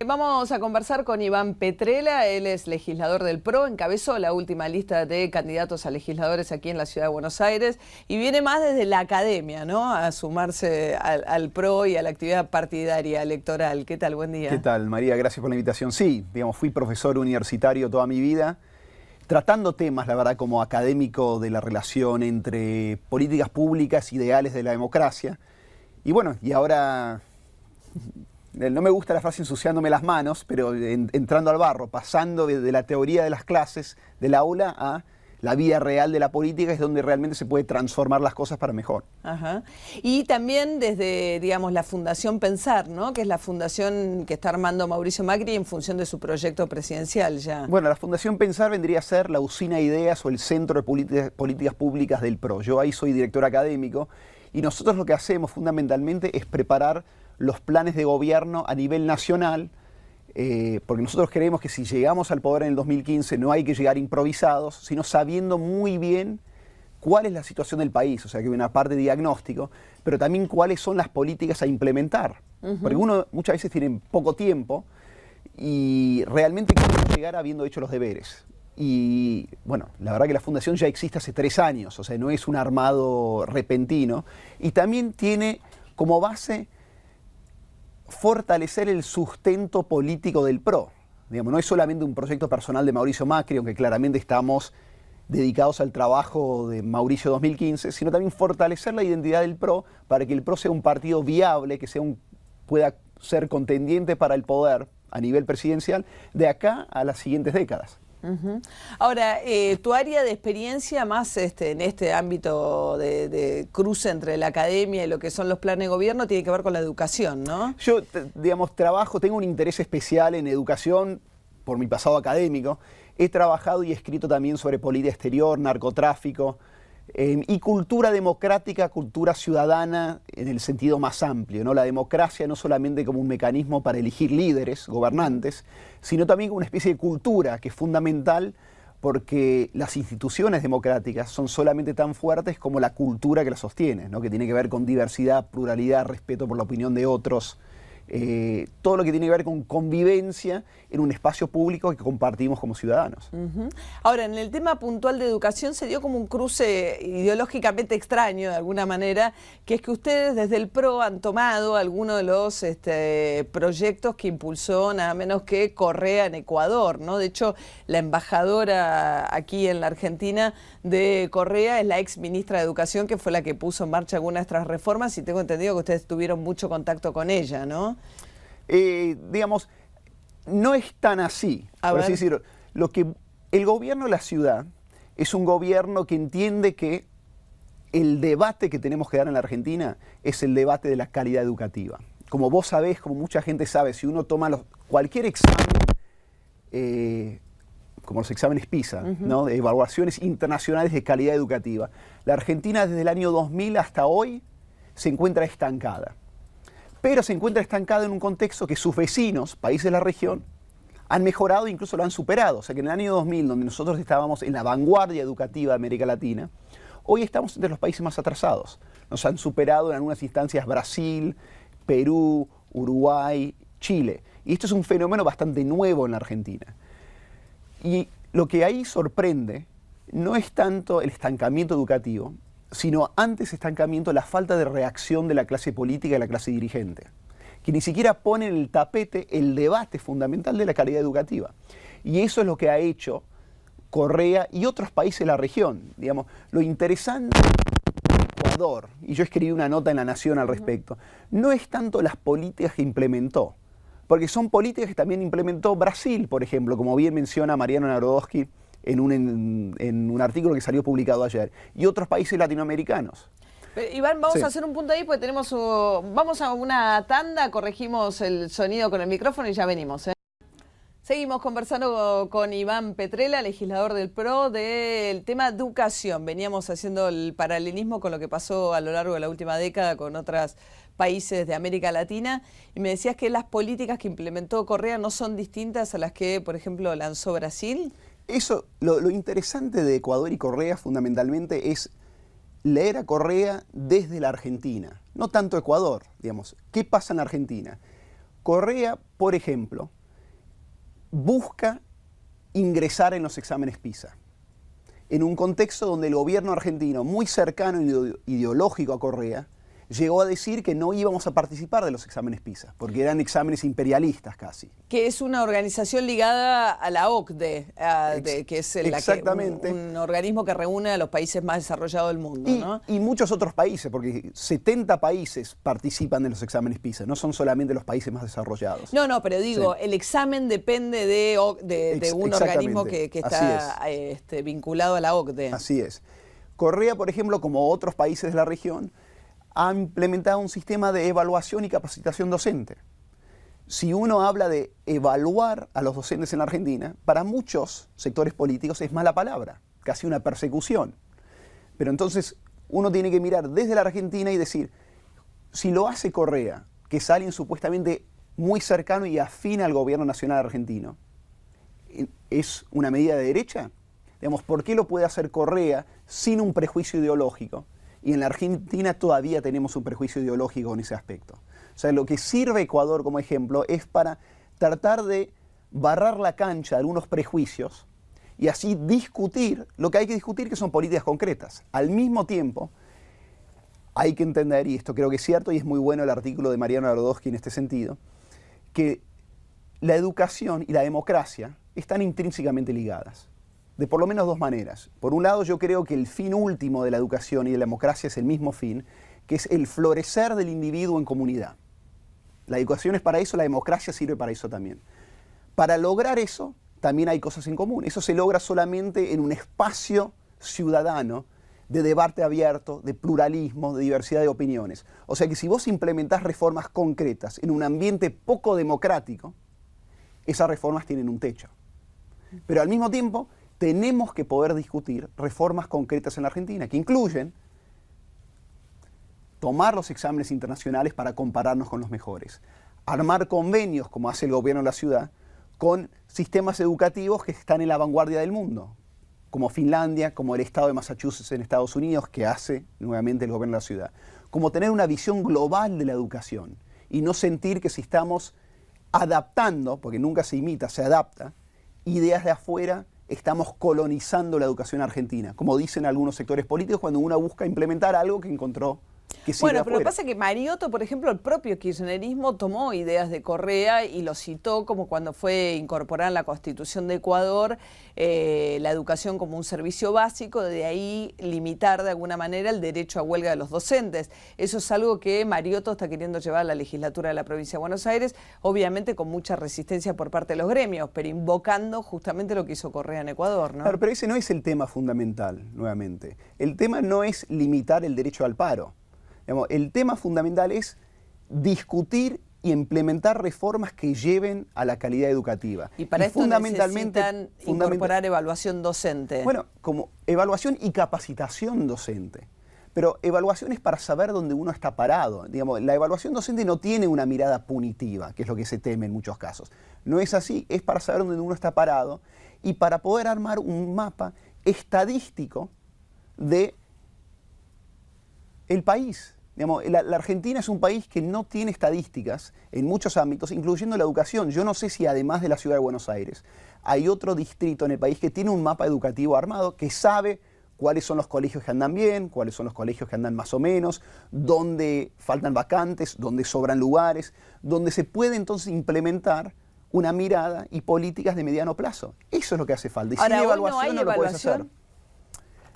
Vamos a conversar con Iván Petrella, él es legislador del PRO, encabezó la última lista de candidatos a legisladores aquí en la ciudad de Buenos Aires y viene más desde la academia, ¿no?, a sumarse al PRO y a la actividad partidaria electoral. ¿Qué tal? Buen día. ¿Qué tal, María? Gracias por la invitación. Sí, digamos, fui profesor universitario toda mi vida, tratando temas, la verdad, como académico de la relación entre políticas públicas, ideales de la democracia. Y bueno, y ahora... No me gusta la frase ensuciándome las manos, pero entrando al barro, pasando de la teoría de las clases del aula a la vida real de la política, es donde realmente se puede transformar las cosas para mejor. Ajá. Y también desde, digamos, la Fundación Pensar, ¿no?, que es la fundación que está armando Mauricio Macri en función de su proyecto presidencial ya. Bueno, la Fundación Pensar vendría a ser la usina de ideas o el centro de políticas públicas del PRO. Yo ahí soy director académico y nosotros lo que hacemos fundamentalmente es preparar los planes de gobierno a nivel nacional, porque nosotros creemos que si llegamos al poder en el 2015 no hay que llegar improvisados, sino sabiendo muy bien cuál es la situación del país, o sea que hay una parte de diagnóstico, pero también cuáles son las políticas a implementar. Porque uno muchas veces tiene poco tiempo y realmente quiere llegar habiendo hecho los deberes. Y bueno, la verdad que la Fundación ya existe hace 3 años, o sea, no es un armado repentino, y también tiene como base fortalecer el sustento político del PRO. Digamos, no es solamente un proyecto personal de Mauricio Macri, aunque claramente estamos dedicados al trabajo de Mauricio 2015, sino también fortalecer la identidad del PRO para que el PRO sea un partido viable, que pueda ser contendiente para el poder a nivel presidencial de acá a las siguientes décadas. Ahora, tu área de experiencia más en este ámbito de cruce entre la academia y lo que son los planes de gobierno tiene que ver con la educación, ¿no? Yo, digamos, tengo un interés especial en educación por mi pasado académico. He trabajado y escrito también sobre política exterior, narcotráfico y cultura democrática, cultura ciudadana en el sentido más amplio, ¿no? La democracia no solamente como un mecanismo para elegir líderes, gobernantes, sino también como una especie de cultura que es fundamental porque las instituciones democráticas son solamente tan fuertes como la cultura que las sostiene, ¿no? Que tiene que ver con diversidad, pluralidad, respeto por la opinión de otros, todo lo que tiene que ver con convivencia en un espacio público que compartimos como ciudadanos. Ahora, en el tema puntual de educación se dio como un cruce ideológicamente extraño de alguna manera, que es que ustedes desde el PRO han tomado algunos de los proyectos que impulsó nada menos que Correa en Ecuador, ¿no? De hecho, la embajadora aquí en la Argentina de Correa es la ex ministra de Educación, que fue la que puso en marcha algunas de estas reformas, y tengo entendido que ustedes tuvieron mucho contacto con ella, ¿no? Digamos, no es tan así. Por así decirlo. El gobierno de la ciudad es un gobierno que entiende que el debate que tenemos que dar en la Argentina es el debate de la calidad educativa. Como vos sabés, como mucha gente sabe, si uno toma cualquier examen, como los exámenes PISA, ¿no?, de evaluaciones internacionales de calidad educativa, la Argentina desde el año 2000 hasta hoy se encuentra estancada. Pero se encuentra estancada en un contexto que sus vecinos, países de la región, han mejorado e incluso lo han superado. O sea que en el año 2000, donde nosotros estábamos en la vanguardia educativa de América Latina, hoy estamos entre los países más atrasados. Nos han superado en algunas instancias Brasil, Perú, Uruguay, Chile. Y esto es un fenómeno bastante nuevo en la Argentina. Y lo que ahí sorprende no es tanto el estancamiento educativo, sino antes estancamiento la falta de reacción de la clase política y de la clase dirigente, que ni siquiera pone en el tapete el debate fundamental de la calidad educativa. Y eso es lo que ha hecho Correa y otros países de la región. Digamos, lo interesante de Ecuador, y yo escribí una nota en La Nación al respecto, no es tanto las políticas que implementó, porque son políticas que también implementó Brasil, por ejemplo, como bien menciona Mariano Narodowski en un artículo que salió publicado ayer, y otros países latinoamericanos. Iván, vamos a hacer un punto ahí porque vamos a una tanda, corregimos el sonido con el micrófono y ya venimos, ¿eh? Seguimos conversando con Iván Petrella, legislador del PRO, del tema educación. Veníamos haciendo el paralelismo con lo que pasó a lo largo de la última década con otros países de América Latina, y me decías que las políticas que implementó Correa no son distintas a las que, por ejemplo, lanzó Brasil. Eso, lo interesante de Ecuador y Correa fundamentalmente es leer a Correa desde la Argentina, no tanto Ecuador, digamos. ¿Qué pasa en la Argentina? Correa, por ejemplo, busca ingresar en los exámenes PISA, en un contexto donde el gobierno argentino, muy cercano ideológico a Correa, llegó a decir que no íbamos a participar de los exámenes PISA, porque eran exámenes imperialistas casi. Que es una organización ligada a la OCDE, que es un organismo que reúne a los países más desarrollados del mundo, ¿no? Y muchos otros países, porque 70 países participan de los exámenes PISA, no son solamente los países más desarrollados. No, pero digo, el examen depende de un organismo que está vinculado a la OCDE. Así es. Correa, por ejemplo, como otros países de la región, ha implementado un sistema de evaluación y capacitación docente. Si uno habla de evaluar a los docentes en la Argentina, para muchos sectores políticos es mala palabra, casi una persecución. Pero entonces uno tiene que mirar desde la Argentina y decir, si lo hace Correa, que es alguien supuestamente muy cercano y afín al gobierno nacional argentino, ¿es una medida de derecha? Digamos, ¿por qué lo puede hacer Correa sin un prejuicio ideológico? Y en la Argentina todavía tenemos un prejuicio ideológico en ese aspecto. O sea, lo que sirve Ecuador como ejemplo es para tratar de barrar la cancha de algunos prejuicios y así discutir lo que hay que discutir, que son políticas concretas. Al mismo tiempo, hay que entender, y esto creo que es cierto, y es muy bueno el artículo de Mariano Narodowski en este sentido, que la educación y la democracia están intrínsecamente ligadas, de por lo menos dos maneras. Por un lado, yo creo que el fin último de la educación y de la democracia es el mismo fin, que es el florecer del individuo en comunidad. La educación es para eso, la democracia sirve para eso también. Para lograr eso, también hay cosas en común. Eso se logra solamente en un espacio ciudadano de debate abierto, de pluralismo, de diversidad de opiniones. O sea que si vos implementás reformas concretas en un ambiente poco democrático, esas reformas tienen un techo. Pero al mismo tiempo, tenemos que poder discutir reformas concretas en la Argentina, que incluyen tomar los exámenes internacionales para compararnos con los mejores, armar convenios, como hace el gobierno de la ciudad, con sistemas educativos que están en la vanguardia del mundo, como Finlandia, como el estado de Massachusetts en Estados Unidos, que hace nuevamente el gobierno de la ciudad, como tener una visión global de la educación y no sentir que si estamos adaptando, porque nunca se imita, se adapta, ideas de afuera, estamos colonizando la educación argentina, como dicen algunos sectores políticos cuando uno busca implementar algo que encontró que sirve bueno, pero lo que afuera. pasa es que Mariotto, por ejemplo, el propio kirchnerismo tomó ideas de Correa y lo citó como cuando fue incorporada en la Constitución de Ecuador la educación como un servicio básico, de ahí limitar de alguna manera el derecho a huelga de los docentes. Eso es algo que Mariotto está queriendo llevar a la legislatura de la provincia de Buenos Aires, obviamente con mucha resistencia por parte de los gremios, pero invocando justamente lo que hizo Correa en Ecuador, ¿no? Claro, pero ese no es el tema fundamental, nuevamente. El tema no es limitar el derecho al paro. Digamos, el tema fundamental es discutir y implementar reformas que lleven a la calidad educativa. Y para esto necesitan incorporar evaluación docente. Bueno, como evaluación y capacitación docente. Pero evaluación es para saber dónde uno está parado. Digamos, la evaluación docente no tiene una mirada punitiva, que es lo que se teme en muchos casos. No es así, es para saber dónde uno está parado y para poder armar un mapa estadístico de el país. Digamos, la Argentina es un país que no tiene estadísticas en muchos ámbitos, incluyendo la educación. Yo no sé si además de la ciudad de Buenos Aires hay otro distrito en el país que tiene un mapa educativo armado, que sabe cuáles son los colegios que andan bien, cuáles son los colegios que andan más o menos, dónde faltan vacantes, dónde sobran lugares, donde se puede entonces implementar una mirada y políticas de mediano plazo. Eso es lo que hace falta. Y ahora, sin evaluación no lo puedes hacer.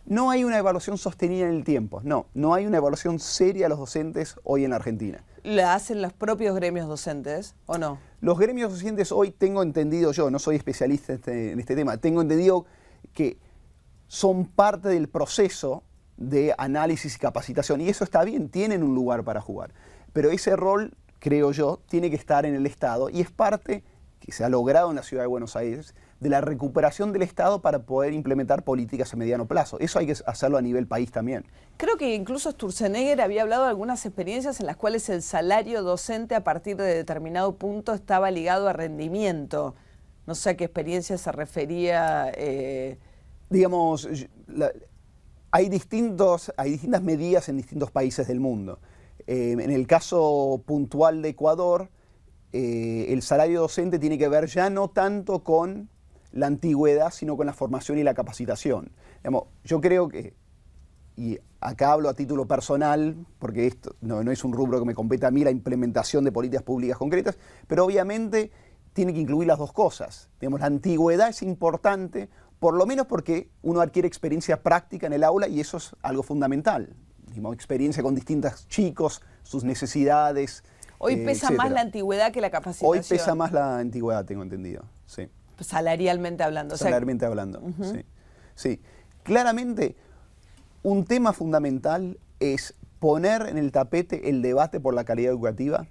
No hay una evaluación sostenida en el tiempo, no hay una evaluación seria a los docentes hoy en la Argentina. ¿La hacen los propios gremios docentes o no? Los gremios docentes hoy, tengo entendido yo, no soy especialista en este tema, tengo entendido que son parte del proceso de análisis y capacitación, y eso está bien, tienen un lugar para jugar. Pero ese rol, creo yo, tiene que estar en el Estado y es parte, que se ha logrado en la ciudad de Buenos Aires, de la recuperación del Estado para poder implementar políticas a mediano plazo. Eso hay que hacerlo a nivel país también. Creo que incluso Sturzenegger había hablado de algunas experiencias en las cuales el salario docente a partir de determinado punto estaba ligado a rendimiento. No sé a qué experiencia se refería. Digamos, hay distintas medidas en distintos países del mundo. En el caso puntual de Ecuador, el salario docente tiene que ver ya no tanto con la antigüedad, sino con la formación y la capacitación. Digamos, yo creo que, y acá hablo a título personal, porque esto no es un rubro que me compete a mí, la implementación de políticas públicas concretas, pero obviamente tiene que incluir las dos cosas. Digamos, la antigüedad es importante, por lo menos porque uno adquiere experiencia práctica en el aula y eso es algo fundamental. Digamos, experiencia con distintos chicos, sus necesidades. Hoy pesa más la antigüedad que la capacitación. Hoy pesa más la antigüedad, tengo entendido. Sí. Salarialmente hablando. Salarialmente hablando, sí. Sí. Claramente, un tema fundamental es poner en el tapete el debate por la calidad educativa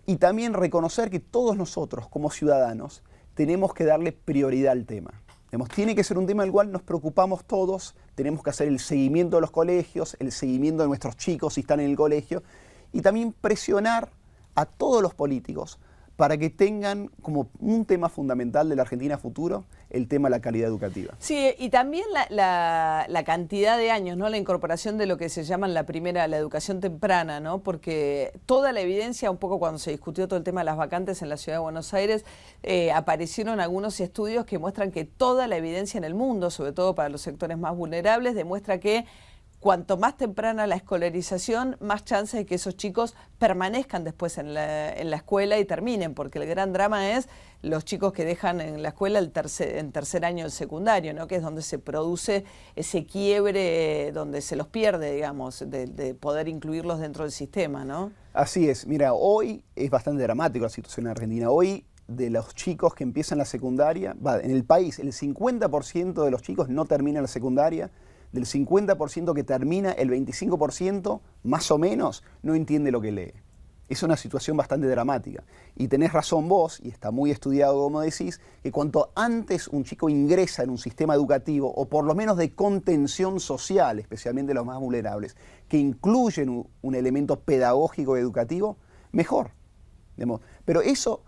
y también reconocer que todos nosotros, como ciudadanos, tenemos que darle prioridad al tema. Digamos, tiene que ser un tema del cual nos preocupamos todos, tenemos que hacer el seguimiento de los colegios, el seguimiento de nuestros chicos si están en el colegio, y también presionar a todos los políticos para que tengan como un tema fundamental de la Argentina futuro el tema de la calidad educativa. Sí, y también la cantidad de años, ¿no? La incorporación de lo que se llama la educación temprana, ¿no? Porque toda la evidencia, un poco cuando se discutió todo el tema de las vacantes en la Ciudad de Buenos Aires, aparecieron algunos estudios que muestran que toda la evidencia en el mundo, sobre todo para los sectores más vulnerables, demuestra que cuanto más temprana la escolarización, más chances de que esos chicos permanezcan después en la escuela y terminen, porque el gran drama es los chicos que dejan en la escuela en tercer año del secundario, ¿no? Que es donde se produce ese quiebre, donde se los pierde, digamos, de poder incluirlos dentro del sistema, ¿no? Así es. Mira, hoy es bastante dramático la situación en Argentina. Hoy, de los chicos que empiezan la secundaria, en el país, el 50% de los chicos no terminan la secundaria. Del 50% que termina, el 25%, más o menos, no entiende lo que lee. Es una situación bastante dramática. Y tenés razón vos, y está muy estudiado como decís, que cuanto antes un chico ingresa en un sistema educativo, o por lo menos de contención social, especialmente los más vulnerables, que incluyen un elemento pedagógico educativo, mejor. Pero eso,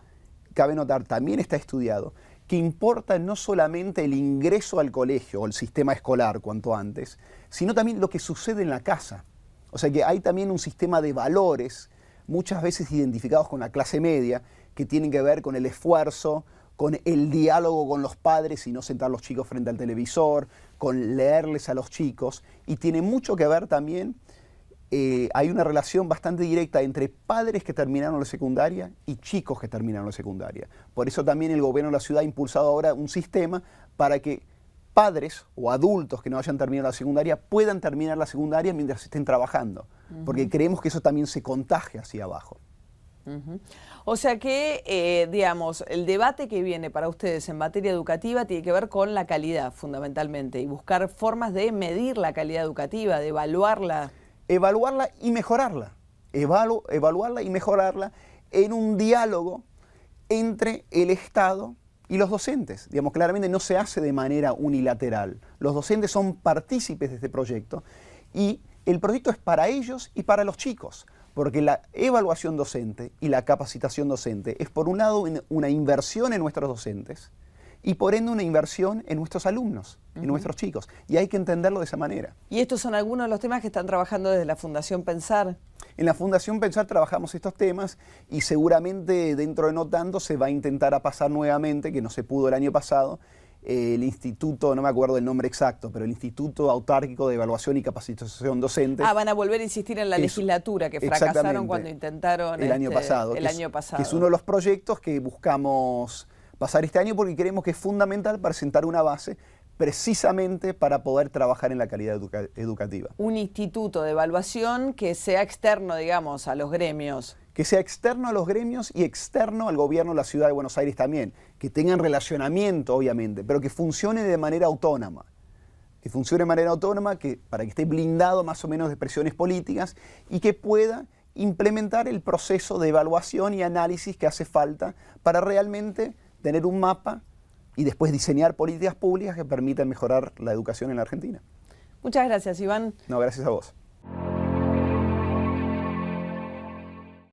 cabe notar, también está estudiado, que importa no solamente el ingreso al colegio o el sistema escolar cuanto antes, sino también lo que sucede en la casa. O sea que hay también un sistema de valores, muchas veces identificados con la clase media, que tienen que ver con el esfuerzo, con el diálogo con los padres y no sentar a los chicos frente al televisor, con leerles a los chicos, y tiene mucho que ver también. Hay una relación bastante directa entre padres que terminaron la secundaria y chicos que terminaron la secundaria. Por eso también el gobierno de la ciudad ha impulsado ahora un sistema para que padres o adultos que no hayan terminado la secundaria puedan terminar la secundaria mientras estén trabajando, porque creemos que eso también se contagia hacia abajo. O sea que, digamos, el debate que viene para ustedes en materia educativa tiene que ver con la calidad fundamentalmente y buscar formas de medir la calidad educativa, de evaluarla. Evaluarla y mejorarla. Evaluarla y mejorarla en un diálogo entre el Estado y los docentes. Digamos, claramente no se hace de manera unilateral. Los docentes son partícipes de este proyecto y el proyecto es para ellos y para los chicos, porque la evaluación docente y la capacitación docente es, por un lado, una inversión en nuestros docentes y por ende una inversión en nuestros alumnos, en nuestros chicos. Y hay que entenderlo de esa manera. ¿Y estos son algunos de los temas que están trabajando desde la Fundación Pensar? En la Fundación Pensar trabajamos estos temas y seguramente dentro de no tanto se va a intentar pasar nuevamente, que no se pudo el año pasado, el instituto, no me acuerdo el nombre exacto, pero el Instituto Autárquico de Evaluación y Capacitación Docente. Van a volver a insistir en la legislatura, que fracasaron cuando intentaron el año pasado. Que es uno de los proyectos que buscamos pasar este año porque creemos que es fundamental para sentar una base precisamente para poder trabajar en la calidad educativa. Un instituto de evaluación que sea externo, digamos, a los gremios. Que sea externo a los gremios y externo al gobierno de la Ciudad de Buenos Aires también. Que tengan relacionamiento, obviamente, pero que funcione de manera autónoma. Que funcione de manera autónoma, para que esté blindado más o menos de presiones políticas y que pueda implementar el proceso de evaluación y análisis que hace falta para realmente tener un mapa y después diseñar políticas públicas que permitan mejorar la educación en la Argentina. Muchas gracias, Iván. No, gracias a vos.